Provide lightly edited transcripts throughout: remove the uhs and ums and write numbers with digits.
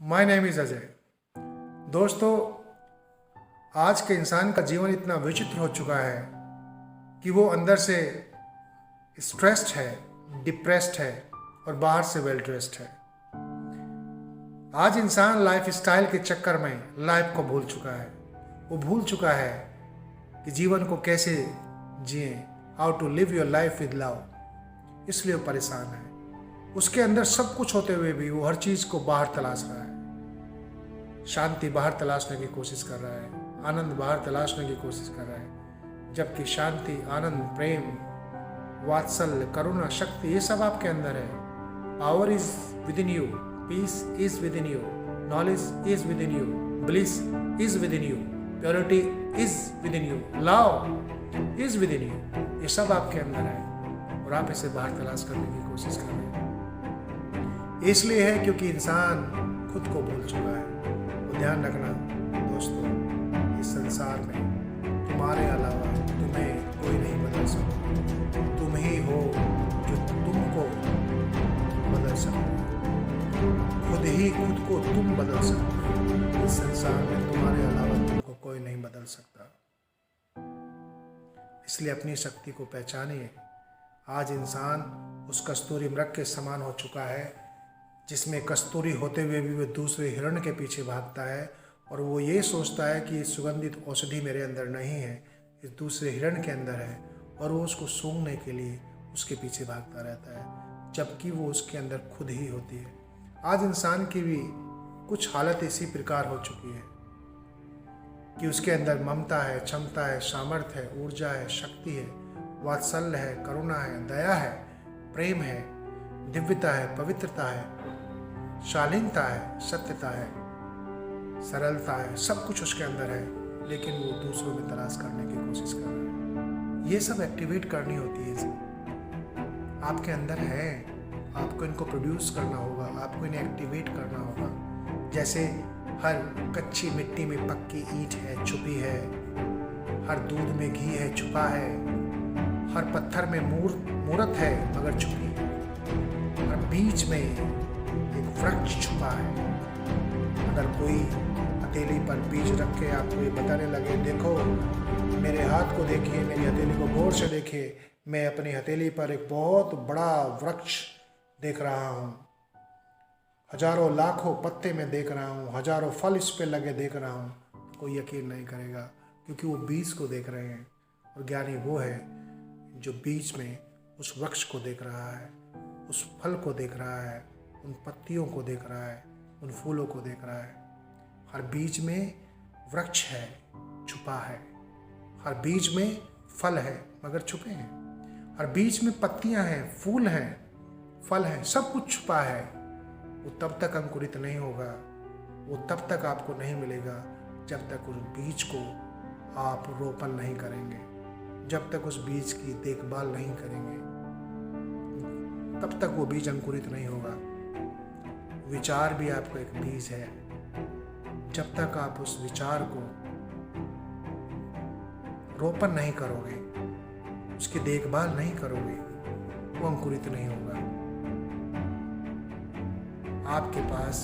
My name is Ajay. दोस्तों, आज के इंसान का जीवन इतना विचित्र हो चुका है कि वो अंदर से स्ट्रेस्ड है, डिप्रेस्ड है और बाहर से वेल ड्रेस्ड है। आज इंसान लाइफ स्टाइल के चक्कर में लाइफ को भूल चुका है। वो भूल चुका है कि जीवन को कैसे जिए, how to live your life with love. इसलिए वो परेशान है। उसके अंदर सब कुछ होते हुए भी वो हर चीज़ को बाहर तलाश रहा है। शांति बाहर तलाशने की कोशिश कर रहा है, आनंद बाहर तलाशने की कोशिश कर रहा है, जबकि शांति, आनंद, प्रेम, वात्सल्य, करुणा, शक्ति ये सब आपके अंदर है। Power is within you, peace is within you, knowledge is within you, bliss is within you, purity is within you, love is within you. ये सब आपके अंदर है और आप इसे बाहर तलाश करने की कोशिश कर रहे हैं। इसलिए है क्योंकि इंसान खुद को भूल चुका है। तो ध्यान रखना दोस्तों, इस संसार में तुम्हारे अलावा तुम्हें कोई नहीं बदल सकता। तुम ही हो जो तुमको बदल सकते हो। खुद ही खुद को तुम बदल सकते हो। इस संसार में तुम्हारे अलावा तुमको कोई नहीं बदल सकता। इसलिए अपनी शक्ति को पहचानिए। आज इंसान उस कस्तूरी मृग के समान हो चुका है, जिसमें कस्तूरी होते हुए भी वो दूसरे हिरण के पीछे भागता है और वो ये सोचता है कि सुगंधित औषधि मेरे अंदर नहीं है, इस दूसरे हिरण के अंदर है, और वो उसको सूंघने के लिए उसके पीछे भागता रहता है, जबकि वो उसके अंदर खुद ही होती है। आज इंसान की भी कुछ हालत इसी प्रकार हो चुकी है कि उसके अंदर ममता है, क्षमता है, सामर्थ्य है, ऊर्जा है, शक्ति है, वात्सल्य है, करुणा है, दया है, प्रेम है, दिव्यता है, पवित्रता है, शालीनता है, सत्यता है, सरलता है, सब कुछ उसके अंदर है, लेकिन वो दूसरों में तलाश करने की कोशिश कर रहा है। ये सब एक्टिवेट करनी होती है। आपके अंदर है, आपको इनको प्रोड्यूस करना होगा, आपको इन्हें एक्टिवेट करना होगा। जैसे हर कच्ची मिट्टी में पक्की ईंट है, छुपी है, हर दूध में घी है, छुपा है, हर पत्थर में मूर्त है मगर छुपी है, हर बीज में एक वृक्ष छुपा है। अगर कोई हथेली पर बीज रख के आपको ये बताने लगे, देखो मेरे हाथ को देखिए, मेरी हथेली को गौर से देखिए, मैं अपनी हथेली पर एक बहुत बड़ा वृक्ष देख रहा हूँ, हजारों लाखों पत्ते में देख रहा हूँ, हजारों फल इस पे लगे देख रहा हूँ, कोई यकीन नहीं करेगा, क्योंकि वो बीज को देख रहे हैं। और ज्ञानी वो है जो बीज में उस वृक्ष को देख रहा है, उस फल को देख रहा है, उन पत्तियों को देख रहा है, उन फूलों को देख रहा है। हर बीज में वृक्ष है, छुपा है। हर बीज में फल है मगर छुपे हैं। हर बीज में पत्तियां हैं, फूल हैं, फल हैं, सब कुछ छुपा है। वो तब तक अंकुरित नहीं होगा, वो तब तक आपको नहीं मिलेगा जब तक उस बीज को आप रोपण नहीं करेंगे, जब तक उस बीज की देखभाल नहीं करेंगे, तब तक वो बीज अंकुरित नहीं होगा। विचार भी आपका एक बीज है। जब तक आप उस विचार को रोपण नहीं करोगे, उसकी देखभाल नहीं करोगे, वो अंकुरित नहीं होगा। आपके पास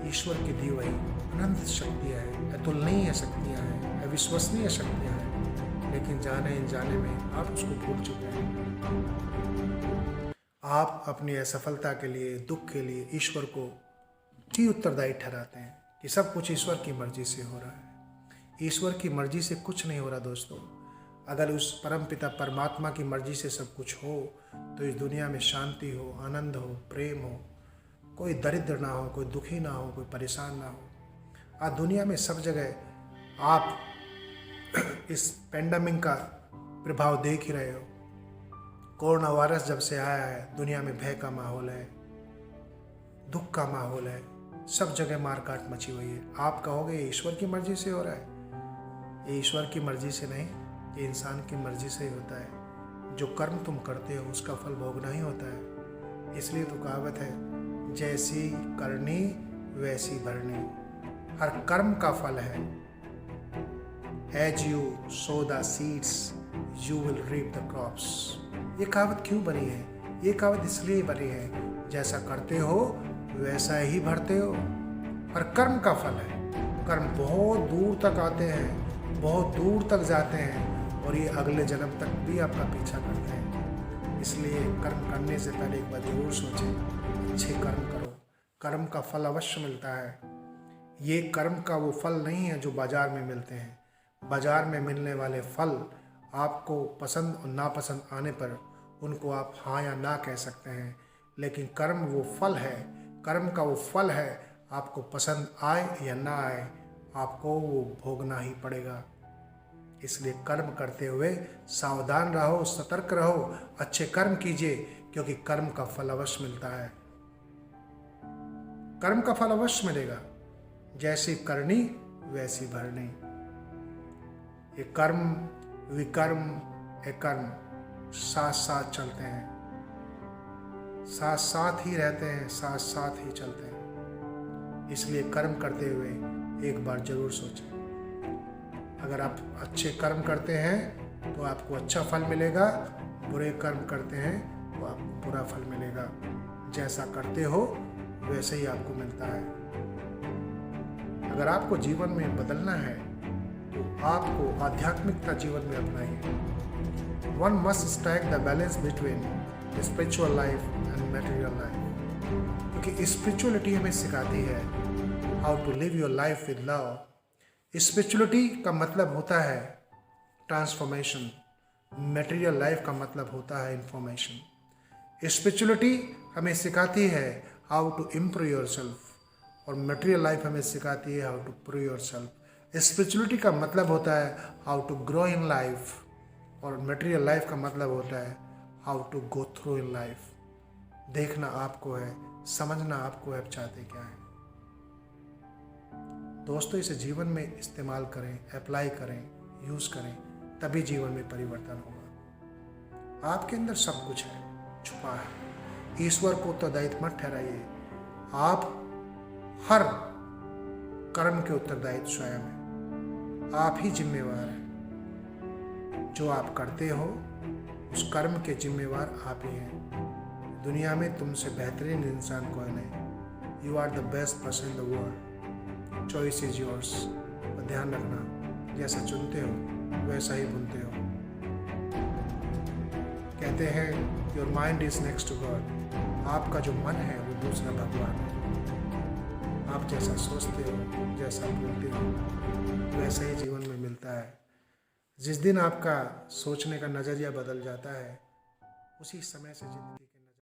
ईश्वर की दी हुई अनंत शक्तियाँ हैं, अतुलनीय शक्तियाँ हैं, अविश्वसनीय शक्तियाँ हैं, लेकिन जाने अनजाने में आप उसको भूल चुके हैं। आप अपनी असफलता के लिए, दुख के लिए ईश्वर को ही उत्तरदायी ठहराते हैं कि सब कुछ ईश्वर की मर्जी से हो रहा है। ईश्वर की मर्जी से कुछ नहीं हो रहा दोस्तों। अगर उस परमपिता परमात्मा की मर्जी से सब कुछ हो तो इस दुनिया में शांति हो, आनंद हो, प्रेम हो, कोई दरिद्र ना हो, कोई दुखी ना हो, कोई परेशान ना हो। आज दुनिया में सब जगह आप इस पेंडेमिक का प्रभाव देख ही रहे हो। कोरोना वायरस जब से आया है, दुनिया में भय का माहौल है, दुख का माहौल है, सब जगह मारकाट मची हुई है। आप कहोगे ये ईश्वर की मर्जी से हो रहा है। ये ईश्वर की मर्जी से नहीं, ये इंसान की मर्जी से ही होता है। जो कर्म तुम करते हो उसका फल भोगना ही होता है। इसलिए तो कहावत है, जैसी करनी वैसी भरनी। हर कर्म का फल है। As you sow the seeds you will reap the crops. ये कहावत क्यों बनी है? ये कहावत इसलिए बनी है, जैसा करते हो वैसा ही भरते हो। पर कर्म का फल है। कर्म बहुत दूर तक आते हैं, बहुत दूर तक जाते हैं और ये अगले जन्म तक भी आपका पीछा करते हैं। इसलिए कर्म करने से पहले एक बार जरूर सोचें, अच्छे कर्म करो, कर्म का फल अवश्य मिलता है। ये कर्म का वो फल नहीं है जो बाजार में मिलते हैं। बाजार में मिलने वाले फल आपको पसंद और नापसंद आने पर उनको आप हाँ या ना कह सकते हैं, लेकिन कर्म वो फल है, कर्म का वो फल है, आपको पसंद आए या ना आए आपको वो भोगना ही पड़ेगा। इसलिए कर्म करते हुए सावधान रहो, सतर्क रहो, अच्छे कर्म कीजिए, क्योंकि कर्म का फल अवश्य मिलता है। कर्म का फल अवश्य मिलेगा, जैसी करनी वैसी भरनी। ये कर्म विकर्म कर्म साथ साथ चलते हैं, साथ साथ ही रहते हैं, साथ साथ ही चलते हैं। इसलिए कर्म करते हुए एक बार जरूर सोचें। अगर आप अच्छे कर्म करते हैं तो आपको अच्छा फल मिलेगा, बुरे कर्म करते हैं तो आपको बुरा फल मिलेगा। जैसा करते हो वैसे ही आपको मिलता है। अगर आपको जीवन में बदलना है तो आपको आध्यात्मिकता जीवन में अपनाइए। One must strike the balance between spiritual life and material life, क्योंकि स्पिरिचुअलिटी हमें सिखाती है how to live your life with love। Spirituality का मतलब होता है ट्रांसफॉर्मेशन, मटेरियल लाइफ का मतलब होता है इंफॉर्मेशन। स्पिरिचुअलिटी हमें सिखाती है how to improve yourself और मटेरियल लाइफ हमें सिखाती है how to prove yourself. Spirituality का मतलब होता है how to grow in life और मटेरियल लाइफ का मतलब होता है how to go through in life. देखना आपको है, समझना आपको है, आप चाहते क्या हैं। दोस्तों, इसे जीवन में इस्तेमाल करें, अप्लाई करें, यूज़ करें, तभी जीवन में परिवर्तन होगा। आपके अंदर सब कुछ है, छुपा है। ईश्वर को उत्तरदायित्व मत ठहराइए। आप हर कर्म के उत्तरदायित्व स्वयं हैं। आप ही जिम्मेवार हैं। जो आप करते हो उस कर्म के जिम्मेवार आप ही हैं। दुनिया में तुमसे बेहतरीन इंसान कोई नहीं। You are the best person in the world. Choice is yours. पर ध्यान रखना, जैसा चुनते हो वैसा ही बुनते हो। कहते हैं your mind is next to God. आपका जो मन है वो दूसरा भगवान है। आप जैसा सोचते हो, जैसा बोलते हो, वैसा ही जीवन में मिलता है। जिस दिन आपका सोचने का नज़रिया बदल जाता है, उसी समय से जिंदगी